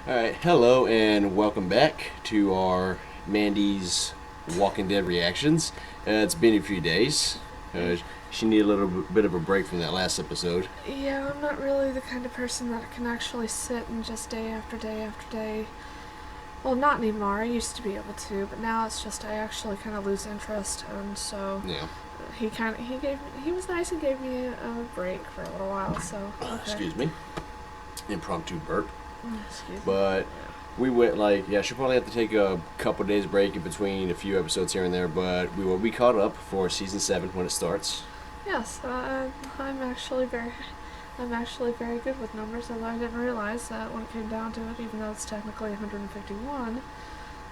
Alright, hello and welcome back to our Mandy's Walking Dead reactions. It's been a few days. She needed a little bit of a break from that last episode. Yeah, I'm not really the kind of person that can actually sit and just day after day after day. Well, not anymore. I used to be able to, but now it's just I actually kind of lose interest, and so Yeah. he was nice and gave me a break for a little while. So okay. Excuse me. Impromptu burp. Excuse me. But we went she'll probably have to take a couple days break in between a few episodes here and there, but we will be caught up for season 7 when it starts. Yes, I'm actually very good with numbers, although I didn't realize that when it came down to it, even though it's technically 151,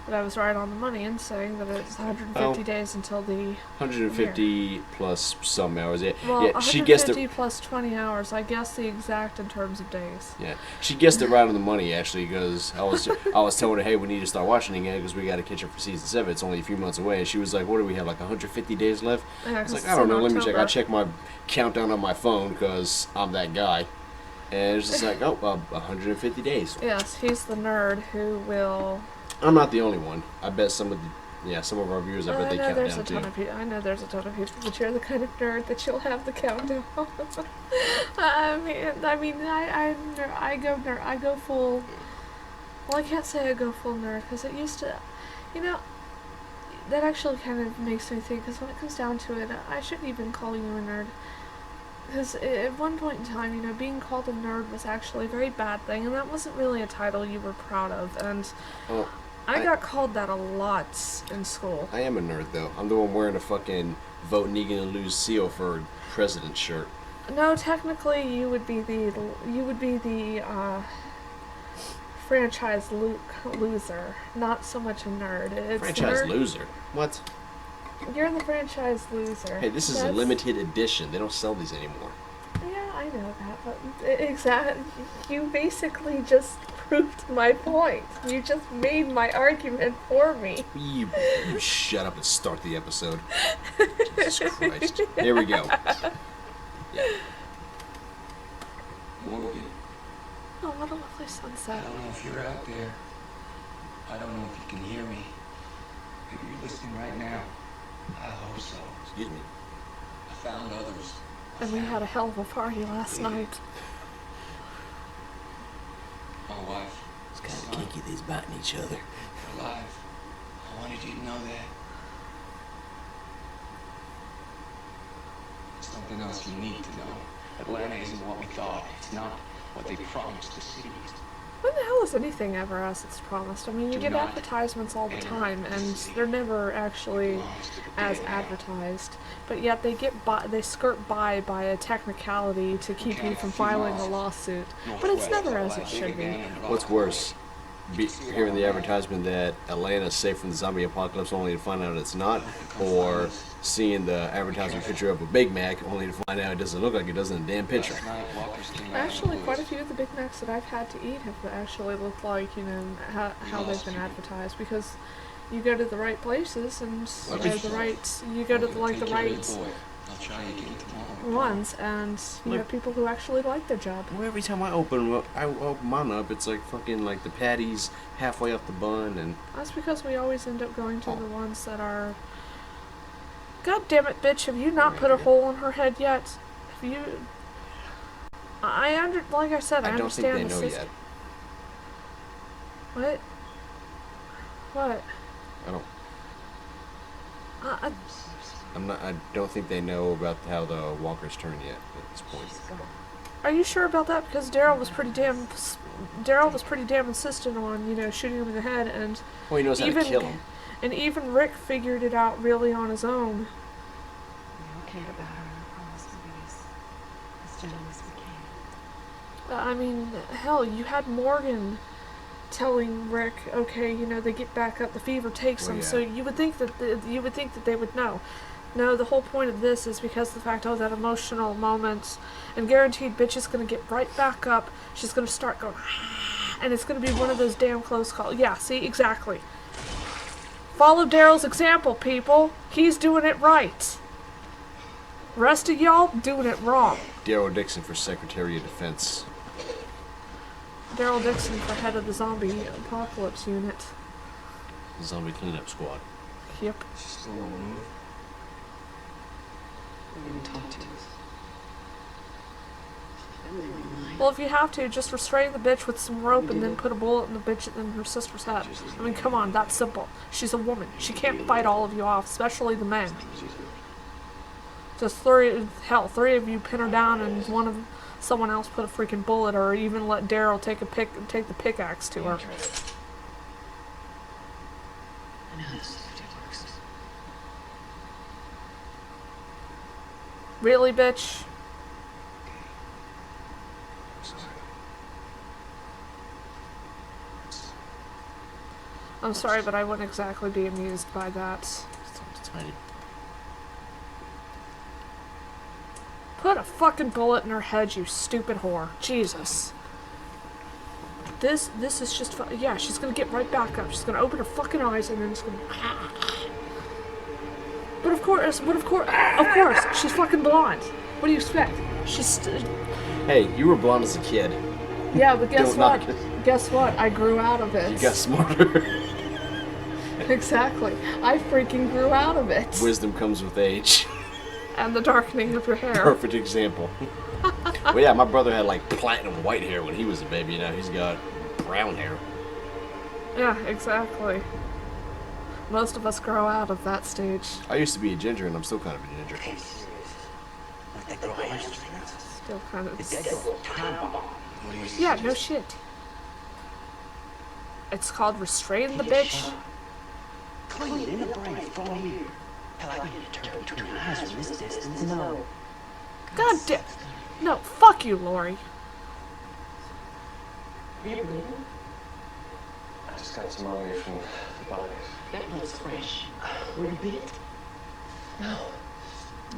that I was right on the money in saying that it's 150 days until the 150 year. Plus some hours. Yeah, well, yeah, 150 she guessed it plus 20 hours. I guess the exact in terms of days. Yeah, she guessed it right on the money actually, because I was telling her, hey, we need to start watching again because we got to catch up for season 7. It's only a few months away, and she was like, what do we have, like 150 days left? Yeah, I was like, I don't know. Let me check. I checked my countdown on my phone because I'm that guy, and it's just like, 150 days. Yes, he's the nerd who will. I'm not the only one. I bet some of our viewers, I bet they count down too. I know there's a ton of people, but you're the kind of nerd that you'll have the countdown. I go full. Well, I can't say I go full nerd because it used to, that actually kind of makes me think. Because when it comes down to it, I shouldn't even call you a nerd. Because at one point in time, being called a nerd was actually a very bad thing, and that wasn't really a title you were proud of. And I got called that a lot in school. I am a nerd, though. I'm the one wearing a fucking Vote Negan and Lose Seal for President shirt. No, technically, you would be the franchise loser, not so much a nerd. It's Franchise loser? What? You're the franchise loser. Hey, this is a limited edition. They don't sell these anymore. Yeah, I know that, but exactly, you basically just proved my point. You just made my argument for me. You shut up and start the episode. Jesus Christ. Here we go. Yeah. Morgan. Oh, what a lovely sunset. I don't know if you're out there. I don't know if you can hear me. Maybe you're listening right now. I hope so. Excuse me. I found others. And we had a hell of a party last night. My wife. It's kind of kinky, these biting each other. They're alive. I wanted you to know that. Something else you need to know. Atlanta isn't what we thought. It's not what they promised the city. When the hell is anything ever as it's promised? I mean, you get advertisements all the time, and they're never actually as advertised. But yet they skirt by a technicality to keep you from filing a lawsuit. But it's never as it should be. What's worse? Hearing the advertisement that Atlanta's safe from the zombie apocalypse only to find out it's not, or seeing the advertising picture of a Big Mac only to find out it doesn't look like it does in the damn picture. Actually, quite a few of the Big Macs that I've had to eat have actually looked like, how they've been advertised, because you go to the right places and you go to the right ones, and you have people who actually like their job. Well, every time I open mine up, it's like fucking like the patties halfway up the bun, and that's because we always end up going to the ones that are. God damn it, bitch! Have you not put a hole in her head yet? Have you? Like I said, I understand don't think they know yet. What? What? I don't. I don't think they know about how the walkers turn yet at this point. Are you sure about that? Because Daryl was pretty damn insistent on shooting him in the head, and well, he knows how to kill him. And even Rick figured it out really on his own. We cared about her and promised to be as gentle as we can. I mean, hell, you had Morgan telling Rick, okay, they get back up, the fever takes them. Yeah. So you would think that they would know. No, the whole point of this is because of the fact, that emotional moment, and guaranteed bitch is going to get right back up. She's going to start going, and it's going to be one of those damn close calls. Yeah, see, exactly. Follow Daryl's example, people. He's doing it right. Rest of y'all doing it wrong. Daryl Dixon for Secretary of Defense. Daryl Dixon for head of the zombie apocalypse unit. Zombie cleanup squad. Yep. She's still on the move. We didn't talk to us. Well, if you have to, just restrain the bitch with some rope and then put a bullet in the bitch in her sister's head. I mean, come on, that's simple. She's a woman. She can't fight all of you off, especially the men. Just three of you pin her down and someone else put a freaking bullet, or even let Daryl take the pickaxe to her. I know how this stuff works. Really, bitch? I'm sorry, but I wouldn't exactly be amused by that. Tiny. Put a fucking bullet in her head, you stupid whore. Jesus. This is just yeah, she's gonna get right back up. She's gonna open her fucking eyes and then it's gonna... But of course, she's fucking blonde. What do you expect? Hey, you were blonde as a kid. Yeah, but guess Don't knock what? it. Guess what? I grew out of it. You got smarter. Exactly. I freaking grew out of it. Wisdom comes with age. And the darkening of your hair. Perfect example. Well, yeah, my brother had like platinum white hair when he was a baby. Now he's got brown hair. Yeah, exactly. Most of us grow out of that stage. I used to be a ginger, and I'm still kind of a ginger. Still kind of... What do you Yeah, no shit. It's called restrain the bitch. Clean in the brain from here. Hell, I need to turn between eyes from this distance. No. God damn. No, fuck you, Lori. Are you bleeding? I just got some away from the bodies. That blood's fresh. Were you bit? No.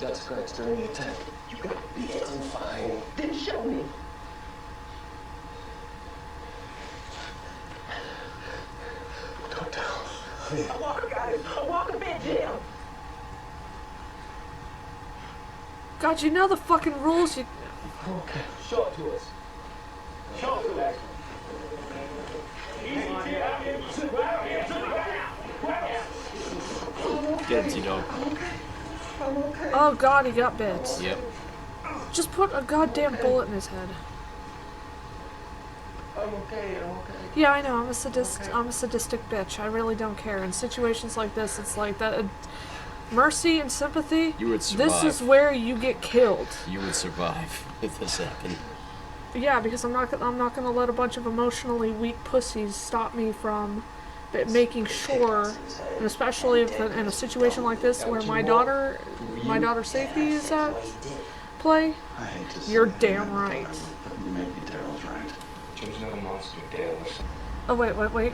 Got scratched during the attack. You got bit. I'm fine. Then show me. Don't tell. A walker got it. A walker bit Jim. God, you know the fucking rules. You... Okay. Show it to us. Show it to us. Get it, T-Dog. Oh God, he got bit. Yep. Just put a goddamn bullet in his head. I'm okay. Yeah, I know. I'm a sadistic bitch. I really don't care. In situations like this, it's like that. Mercy and sympathy. You would survive. This is where you get killed. You would survive if this happened. Yeah, because I'm not gonna let a bunch of emotionally weak pussies stop me from making sure, and especially if in a situation like this where my daughter's safety is at play. I hate to say You're it, damn right. But maybe Daryl's right. Jim's not a monster, Dale. Oh wait.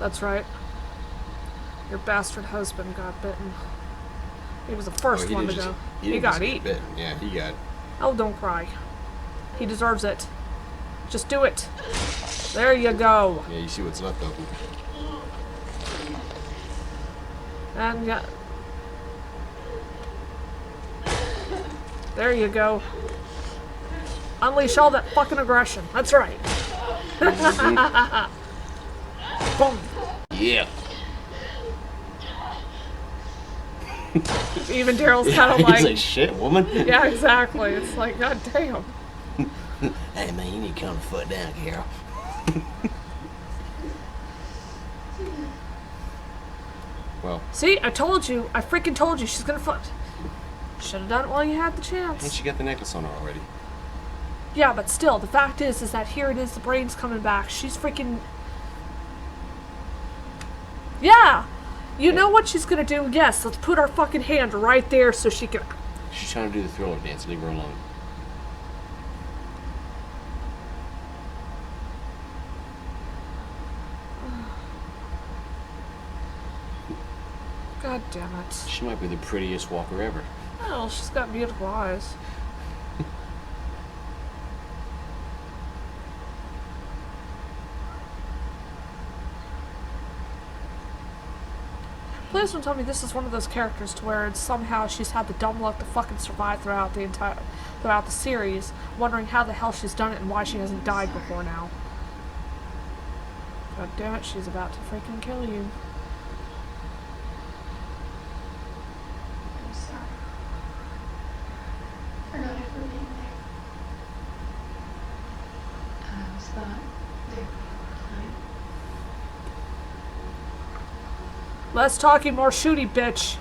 That's right. Your bastard husband got bitten. He was the first one to go. He got eaten. Bit. Yeah, he got. Oh, don't cry. He deserves it. Just do it. There you go. Yeah, you see what's left of him. And yeah. There you go. Unleash all that fucking aggression. That's right. Boom. Yeah. Even Daryl's kind of He's like, like, shit, woman. yeah, exactly. It's like, god damn. Hey, man, you need to calm the foot down, Carol. Well, See, I told you. I freaking told you. She's gonna foot. Should have done it while you had the and chance. she got the necklace on her already. Yeah, but still, the fact is that here it is. The brain's coming back. She's freaking. Yeah. You know what she's gonna do? Yes, let's put our fucking hand right there so she can. She's trying to do the thriller dance. Leave her alone. God damn it. She might be the prettiest walker ever. Oh, she's got beautiful eyes. Please don't tell me this is one of those characters to where it's somehow she's had the dumb luck to fucking survive throughout the throughout the series, wondering how the hell she's done it and why she hasn't died before now. God damn it, she's about to freaking kill you. I'm sorry. For not ever being there. I always thought there would be time. Less talking, more shooty, bitch.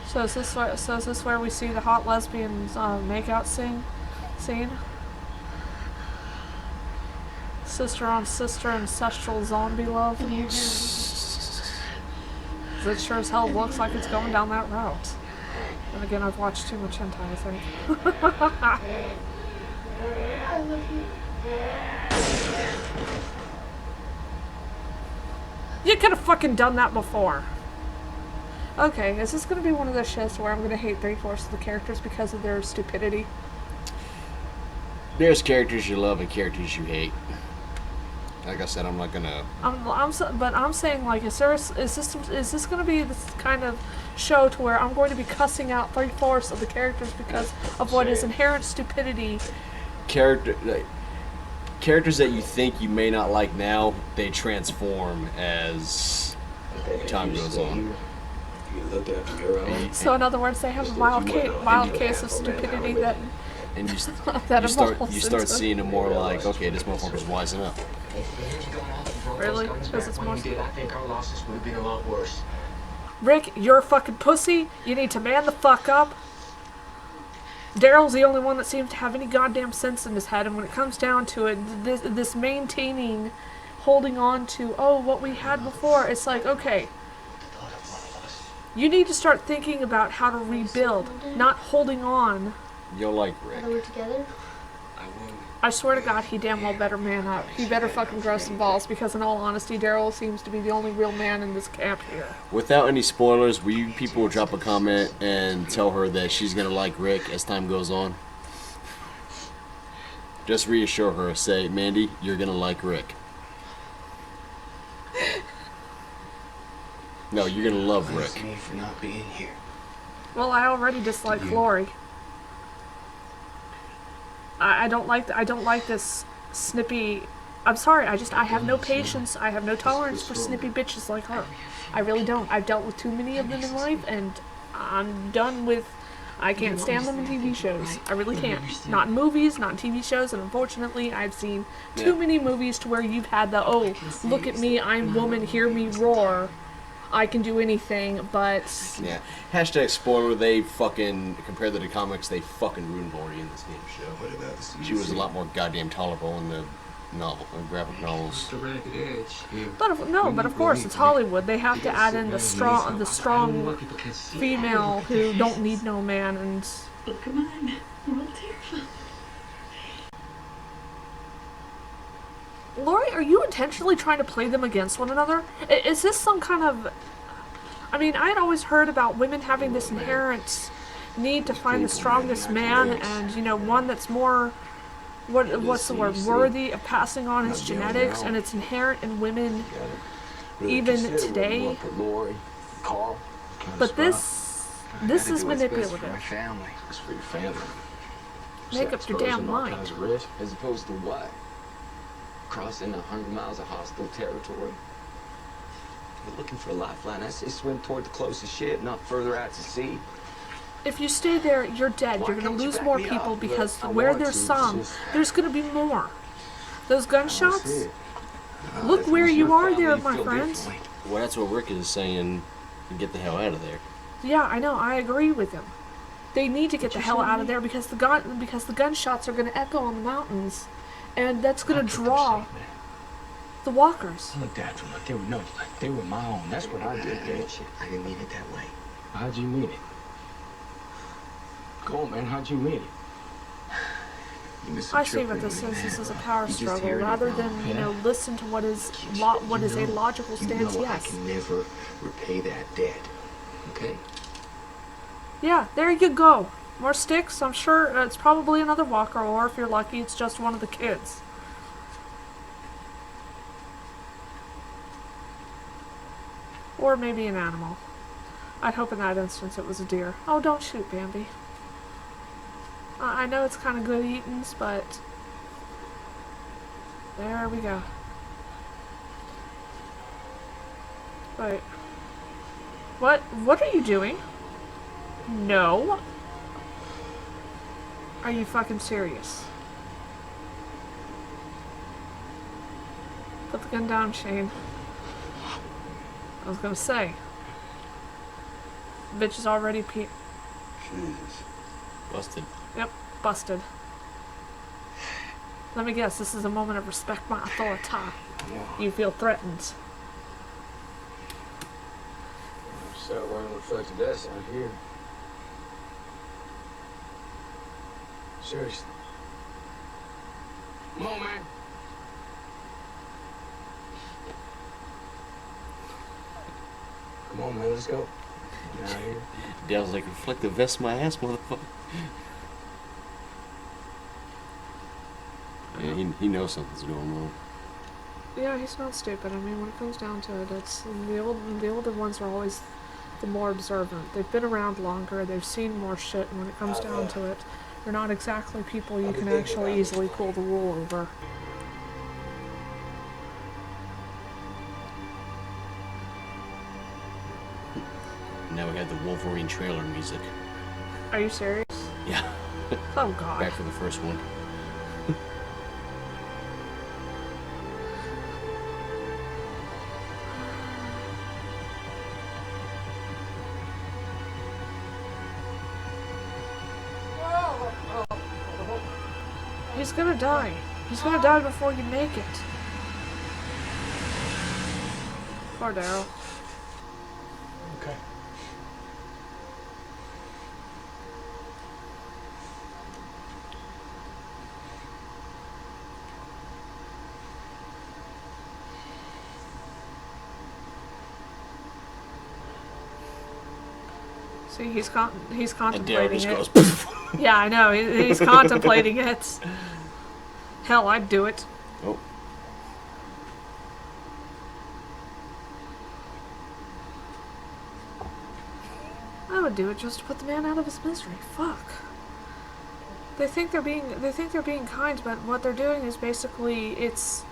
So is this where we see the hot lesbians makeout scene? Sister on sister ancestral zombie love. I'm here now. It sure as hell looks like it's going down that route. And again, I've watched too much hentai, I think. I love you. You could have fucking done that before. Okay, is this going to be one of those shows where I'm going to hate 3/4 of the characters because of their stupidity? There's characters you love and characters you hate. Like I said, I'm not gonna. But I'm saying, like, is this going to be this kind of show to where I'm going to be cussing out 3/4 of the characters because of what is inherent stupidity? Characters that you think you may not like now, they transform as time goes on. You look after your own. So in other words, they have a wild case of stupidity that And you that start into- seeing them more like, okay, this motherfucker's wising up. Really? Because it's more. I think our losses would have been a lot worse. Rick, you're a fucking pussy. You need to man the fuck up. Daryl's the only one that seems to have any goddamn sense in his head, and when it comes down to it, this maintaining, holding on to, oh, what we had before, it's like, okay, you need to start thinking about how to rebuild, not holding on. You'll like Rick. Are we together? I won't. I swear to God, he damn well better man up. He better fucking grow some balls, because in all honesty, Daryl seems to be the only real man in this camp here. Without any spoilers, will you people drop a comment and tell her that she's gonna like Rick as time goes on? Just reassure her. Say, Mandy, you're gonna like Rick. No, you're gonna love Rick. Thanks me for not being here. Well, I already dislike Lori. I don't like this snippy. I'm sorry. I have no patience. I have no tolerance for snippy bitches like her. I really don't. I've dealt with too many of them in life, and I'm done with. I can't stand them in TV shows. I really can't. Not in movies, not in TV shows, and unfortunately, I've seen too many movies to where you've had the, oh, look at me, I'm woman, hear me roar. I can do anything, but... Yeah. Hashtag spoiler, they fucking, compared to the comics, they fucking ruined Lori in this game show. What about the She was a lot more goddamn tolerable in the graphic novels. The ragged edge. Yeah. But of course, it's Hollywood. They have to add in the strong female who don't need no man, and... Look at mine. We're all terrified. Lori, are you intentionally trying to play them against one another? Is this some kind of... I mean, I had always heard about women having this inherent need to find the strongest man, and, you know, one that's more... What's the word? Worthy of passing on his genetics, and it's inherent in women even today. But this is manipulative. My family. It's for your family. Make up your damn mind. As opposed to what? Crossing 100 miles of hostile territory. We're looking for a lifeline. I say swim toward the closest ship, not further out to sea. If you stay there, you're dead. You're going to lose more people because where there's some, there's going to be more. Those gunshots? Look where you are there, my friends. Well, that's what Rick is saying. Get the hell out of there. Yeah, I know. I agree with him. They need to get the hell out of there because the gunshots are going to echo on the mountains, and that's going to draw the walkers. I looked after them like they were my own. That's what I did, bitch. I didn't mean it that way. How'd you mean it? Go on, man. How'd you mean it? I see what this is. This is a power struggle rather than, you know, listen to what is a logical stance. I Yes. can never repay that debt. Okay? Yeah, there you go. More sticks. I'm sure it's probably another walker, or if you're lucky, it's just one of the kids. Or maybe an animal. I'd hope in that instance it was a deer. Oh, don't shoot, Bambi. I know it's kind of good eatings, but... There we go. Wait. What are you doing? No. Are you fucking serious? Put the gun down, Shane. I was gonna say. Bitch is already Jesus. Busted. Yep, busted. Let me guess, this is a moment of respect my authority. You feel threatened. Start wearing reflective vests out here. Seriously. Come on, man. Come on, man, let's go. Get out of here. Dale's like, reflective vest my ass, motherfucker. Yeah, he knows something's going on. Yeah, he's not stupid. I mean, when it comes down to it, it's the older ones are always the more observant. They've been around longer. They've seen more shit. And when it comes down to it, they're not exactly people you can actually easily pull the wool over. Now we have the Wolverine trailer music. Are you serious? Yeah. Oh God. Back for the first one. He's gonna die. He's gonna die before you make it. Poor Daryl. Okay. See, he's And Daryl contemplating just it. goes, poof. Yeah, I know. He's contemplating it. Hell, I'd do it. Oh. I would do it just to put the man out of his misery. Fuck. They think they're being kind, but what they're doing is basically it's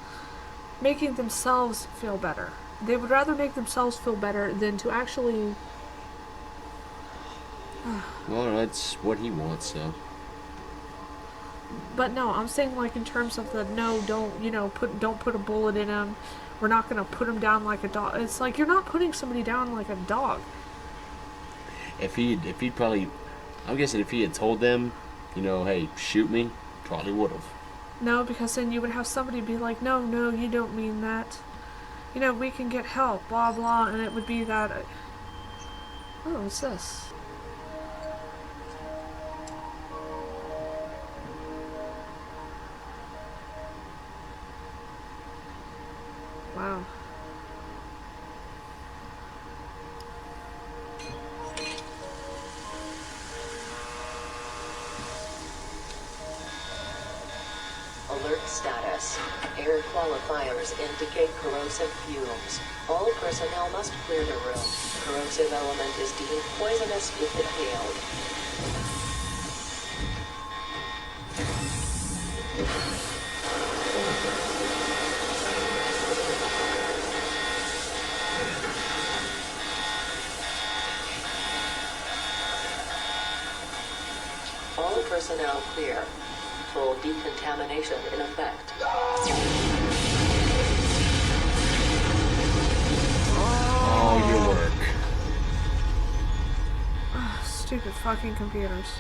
making themselves feel better. They would rather make themselves feel better than to actually. Well, that's what he wants, so. But no, I'm saying like in terms of the no, don't put a bullet in him. We're not gonna put him down like a dog. It's like you're not putting somebody down like a dog. If he'd probably, I'm guessing if he had told them, hey, shoot me, probably would have. No, because then you would have somebody be like, no, you don't mean that. We can get help, blah blah, and it would be that. Oh, what's this? Wow. Alert status. Air qualifiers indicate corrosive fumes. All personnel must clear the room. Corrosive element is deemed poisonous if inhaled. All personnel clear. Full decontamination in effect. Oh, your work. Stupid fucking computers.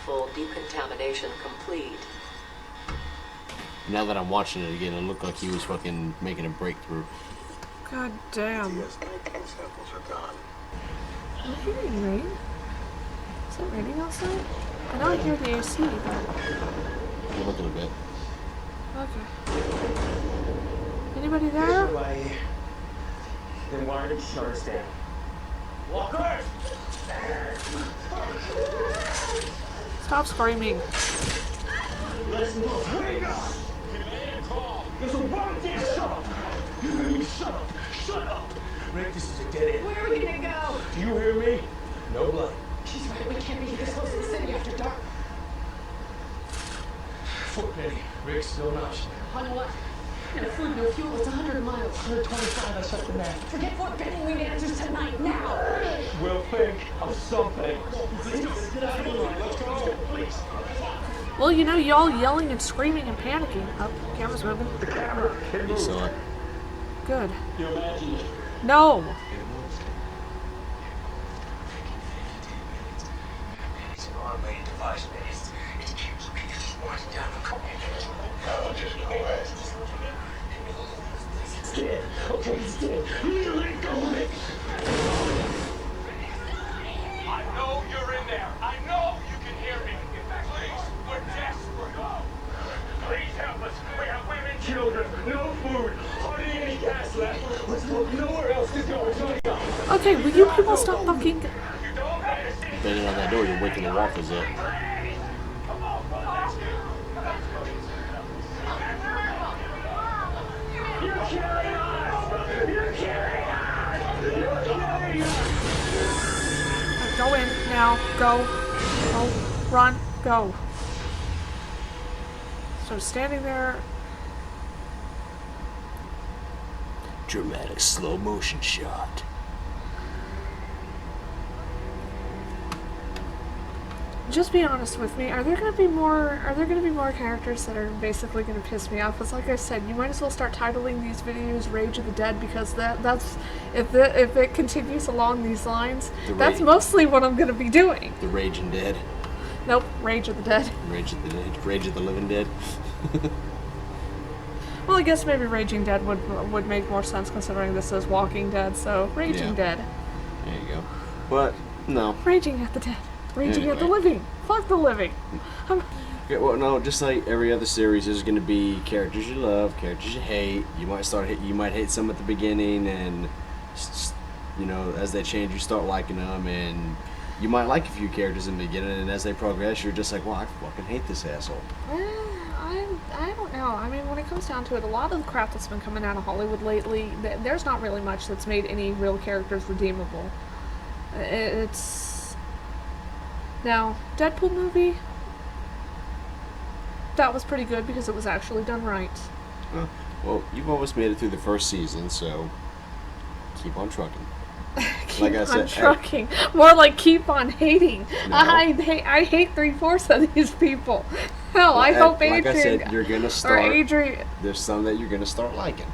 Full decontamination complete. Now that I'm watching it again, it looked like he was fucking making a breakthrough. God damn. samples are gone. Am I hearing rain? Is it raining outside? I know I hear the AC, but... We'll look at a bit. Okay. Anybody there? Then why did you shut us down? Walker! Stop screaming. Let's move. Command call. There's a volunteer. Shut up. You shut up. Shut up! Rick, this is a dead end. Where are we gonna go? Do you hear me? No blood. She's right. We can't be this close to the city after dark. Fort Benning. Rick's still an option. On what? No food, no fuel. It's 100 miles. 125, I shut the map. Forget Fort Benning. We need answers tonight, now. We'll think of something. Let's get out of here. Let's go. Please. Well, you know, y'all yelling and screaming and panicking. Oh, camera's moving. The camera. You saw it. Good. You imagine it. No. It's an automated device, man. It's okay. Just watch down the corner. No, just go ahead. It's dead. Okay, it's dead. You need to let go, Rick. I know you're in there. I know you can hear me. Please, we're desperate. Please help us. We have women, children, no food, hardly any gas left. Let's look nowhere else to go. It's only go. Okay, will you people stop fucking... Banging on that door, you're waking the walkers up. You're killing us! You're killing us! You're killing us! Go in, now. Go. Go. Run. Go. So standing there... Dramatic slow motion shot. Just be honest with me. Are there going to be more characters that are basically going to piss me off? Because, like I said, you might as well start titling these videos "Rage of the Dead" because that's if it continues along these lines, that's mostly what I'm going to be doing. The Raging Dead. Nope, Rage of the Dead. Rage of the Dead. Rage of the Living Dead. Well, I guess maybe Raging Dead would make more sense considering this is Walking Dead. So Raging Dead. There you go. But no. Raging at the Dead. Raging at the living. Fuck the living. Okay, well, no, just like every other series, there's going to be characters you love, characters you hate. You might hate some at the beginning, and you know, as they change, you start liking them, and you might like a few characters in the beginning, and as they progress, you're just like, well, I fucking hate this asshole. I don't know. I mean, when it comes down to it, a lot of the crap that's been coming out of Hollywood lately, there's not really much that's made any real characters redeemable. It's... Now, Deadpool movie, that was pretty good because it was actually done right. Well, you've almost made it through the first season, so keep on trucking. Keep on trucking. More like keep on hating. No. I hate 3/4 of these people. Hell, I hope Adrian... Like I said, you're going to start... Or Adrian... There's some that you're going to start liking.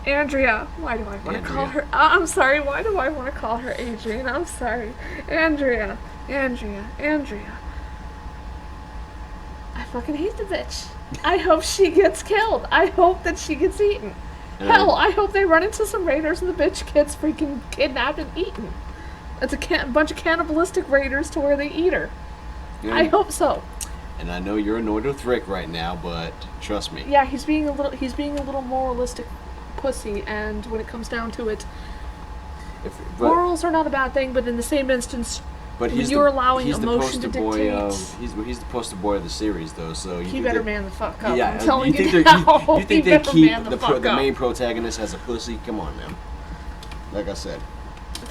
Andrea. Why do I want to call her... I'm sorry. Why do I want to call her Adrian? I'm sorry. Andrea. I fucking hate the bitch. I hope she gets killed. I hope that she gets eaten. Hell, I hope they run into some raiders and the bitch gets freaking kidnapped and eaten. It's a bunch of cannibalistic raiders to where they eat her. I hope so. And I know you're annoyed with Rick right now, but trust me. Yeah, he's being a little moralistic pussy, and when it comes down to it, morals are not a bad thing, but in the same instance, but you're allowing emotion to dictate. He's the poster boy of the series, though. So he better man the fuck up. Yeah, I'm telling you now. You think they keep the main protagonist as a pussy? Come on, man. Like I said.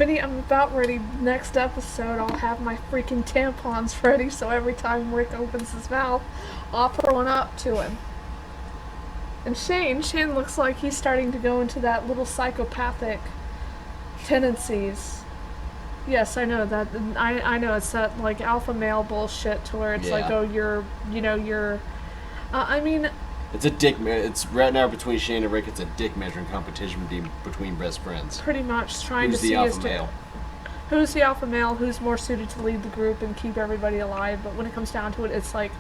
I'm about ready. Next episode, I'll have my freaking tampons ready, so every time Rick opens his mouth, I'll throw one up to him. And Shane looks like he's starting to go into that little psychopathic tendencies. Yes, I know that. I know it's that like alpha male bullshit to where it's like, oh, you're. I mean. It's a dick. It's right now between Shane and Rick. It's a dick measuring competition between best friends. Pretty much trying to see who's the alpha male. Who's the alpha male? Who's more suited to lead the group and keep everybody alive? But when it comes down to it, it's like.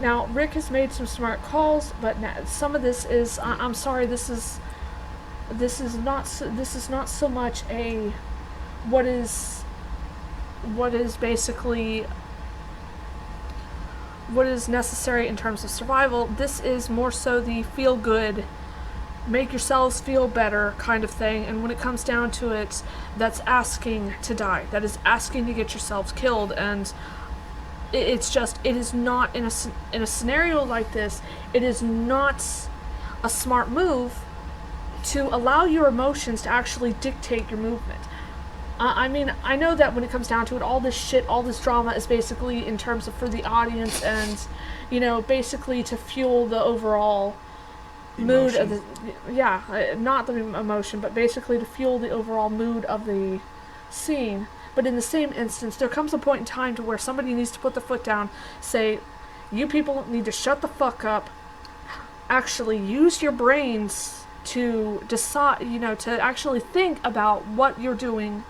Now Rick has made some smart calls, but some of this is. I'm sorry. This is not so much a. What is basically what is necessary in terms of survival. This is more so the feel good, make yourselves feel better kind of thing, and when it comes down to it, that's asking to die. That is asking to get yourselves killed, and it is not in a scenario like this, it is not a smart move to allow your emotions to actually dictate your movement. I mean, I know that when it comes down to it, all this shit, all this drama is basically in terms of for the audience and, you know, basically to fuel the overall mood of the, not the emotion, but basically to fuel the overall mood of the scene. But in the same instance, there comes a point in time to where somebody needs to put their foot down, say, you people need to shut the fuck up, actually use your brains to decide, you know, to actually think about what you're doing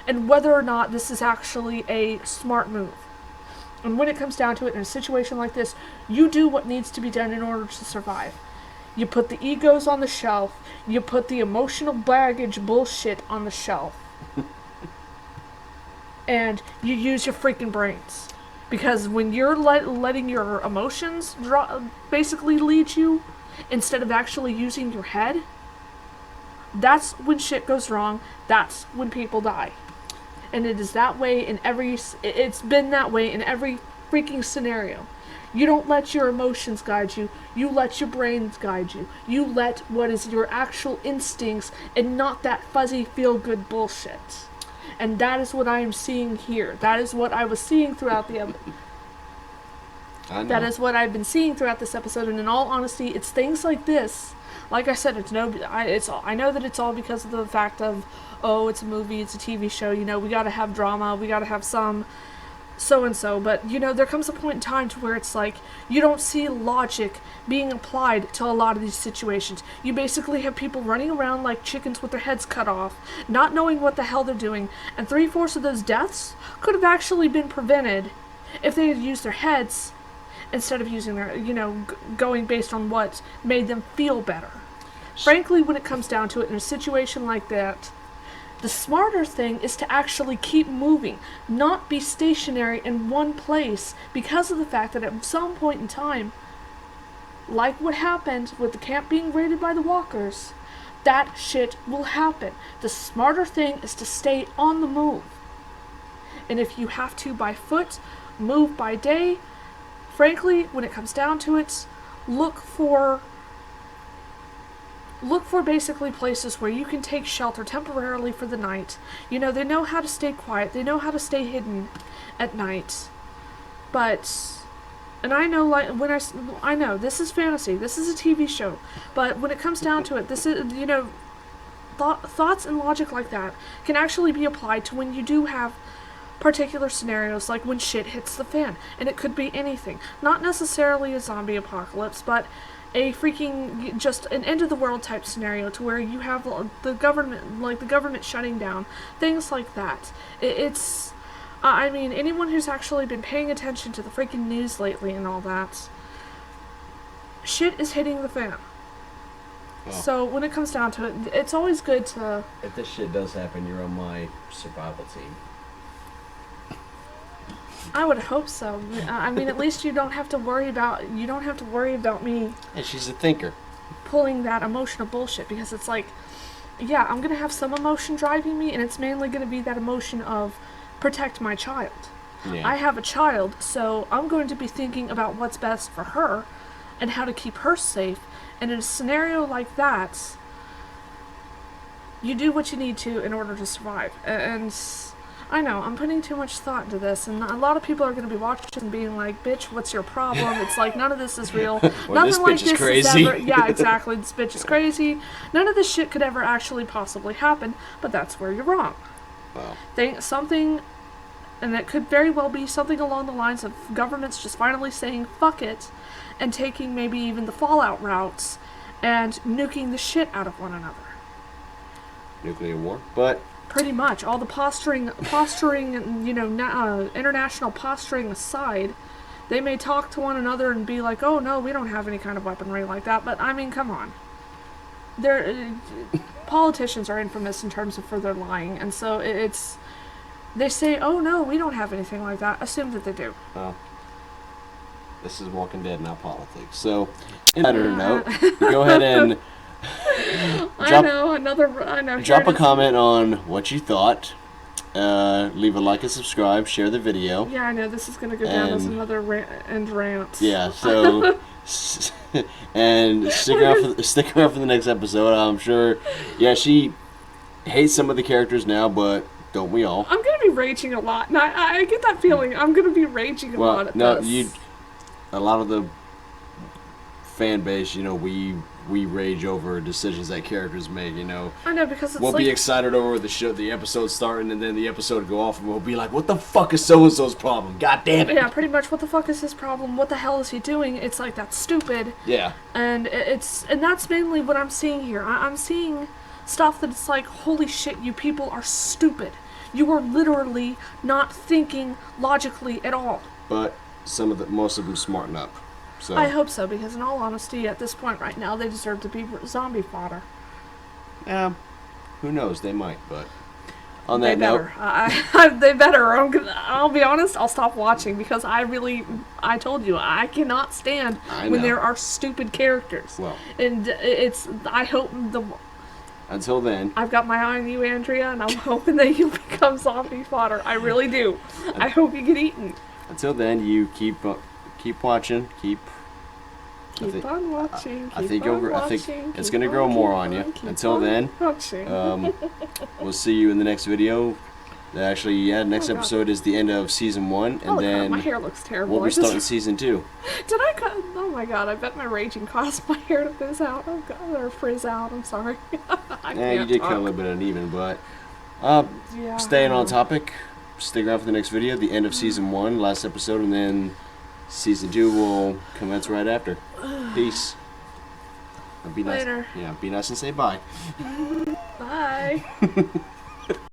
and whether or not this is actually a smart move. And when it comes down to it, in a situation like this, you do what needs to be done in order to survive. You put the egos on the shelf, you put the emotional baggage bullshit on the shelf, and you use your freaking brains. Because when you're letting your emotions basically lead you, instead of actually using your head, that's when shit goes wrong. That's when people die. And it is that way in it's been that way in every freaking scenario. You don't let your emotions guide you. You let your brains guide you. You let what is your actual instincts and not that fuzzy feel-good bullshit. And that is what I am seeing here. That is what I was seeing throughout the That is what I've been seeing throughout this episode, and in all honesty, it's things like this. Like I said, I know that it's all because of the fact of, oh, it's a movie, it's a TV show, you know, we gotta have drama, we gotta have some so-and-so, but, you know, there comes a point in time to where it's like, you don't see logic being applied to a lot of these situations. You basically have people running around like chickens with their heads cut off, not knowing what the hell they're doing, and 3/4 of those deaths could have actually been prevented if they had used their heads instead of using their, you know, going based on what made them feel better. Frankly, when it comes down to it, in a situation like that, the smarter thing is to actually keep moving, not be stationary in one place, because of the fact that at some point in time, like what happened with the camp being raided by the walkers, that shit will happen. The smarter thing is to stay on the move. And if you have to by foot, move by day, frankly, when it comes down to it, look for basically places where you can take shelter temporarily for the night. You know, they know how to stay quiet. They know how to stay hidden at night. But, and I know, like, I know, this is fantasy. This is a TV show. But when it comes down to it, this is, you know, thoughts and logic like that can actually be applied to when you do have particular scenarios, like when shit hits the fan. And it could be anything. Not necessarily a zombie apocalypse, but a freaking, just an end of the world type scenario to where you have the government shutting down, things like that. It's, I mean, anyone who's actually been paying attention to the freaking news lately and all that, shit is hitting the fan. Well, so when it comes down to it, it's always good to... If this shit does happen, you're on my survival team. I would hope so. I mean, at least you don't have to worry about me. And she's a thinker. Pulling that emotional bullshit, because it's like, yeah, I'm gonna have some emotion driving me, and it's mainly gonna be that emotion of protect my child. Yeah. I have a child, so I'm going to be thinking about what's best for her and how to keep her safe. And in a scenario like that, you do what you need to in order to survive. And I know, I'm putting too much thought into this, and a lot of people are going to be watching and being like, bitch, what's your problem? It's like, none of this is real. Well, Nothing like this crazy. is ever... Yeah, exactly, this bitch is crazy. None of this shit could ever actually possibly happen, but that's where you're wrong. Wow. Something, and it could very well be something along the lines of governments just finally saying, fuck it, and taking maybe even the fallout routes, and nuking the shit out of one another. Nuclear war? But... Pretty much. All the posturing, you know, international posturing aside, they may talk to one another and be like, oh, no, we don't have any kind of weaponry like that. But, I mean, come on. Politicians are infamous in terms of for their lying. And so it's... They say, oh, no, we don't have anything like that. Assume that they do. Well, this is Walking Dead, not politics. So, in that note, go ahead and... Drop a comment on what you thought. leave a like and subscribe. Share the video. Yeah, I know this is gonna go down as And- another end rant. Yeah. So. And stick around for the next episode. I'm sure. Yeah, she hates some of the characters now, but don't we all? I'm gonna be raging a lot, and I get that feeling. I'm gonna be raging a lot at this. A lot of the fan base, we rage over decisions that characters make. I know, because it's We'll like, be excited over the episode starting, and then the episode go off, and we'll be like, "What the fuck is so and so's problem? God damn it!" yeah, pretty much. What the fuck is his problem? What the hell is he doing? It's like, that's stupid. Yeah. And that's mainly what I'm seeing here. I'm seeing stuff that's like, holy shit, you people are stupid. You are literally not thinking logically at all. But most of them smarten up. So I hope so, because in all honesty, at this point right now, they deserve to be zombie fodder. yeah, who knows? They might, but on They that note, better. They better. Or I'll be honest, I'll stop watching, because I told you, I cannot stand when know. there are stupid characters. Well. And I hope until then, I've got my eye on you, Andrea, and I'm hoping that you become zombie fodder. I really do. I hope you get eaten. until then, you keep watching, Keep on watching. I think it's gonna grow more on you. Until then, watching. we'll see you in the next video. Actually, yeah, next Oh, God. episode is the end of season 1, and Holy crap, then my hair looks terrible. we'll be starting season 2. Did I cut? Oh my god, I bet my raging caused my hair to frizz out. Oh god, or frizz out, I'm sorry. I Yeah, you can't did talk. cut a little bit uneven, but Yeah, staying I on know. topic, stick around for the next video, the end of season 1, last episode, and then season 2 will commence right after. Peace. Be nice. Later. Yeah, be nice and say bye. Bye.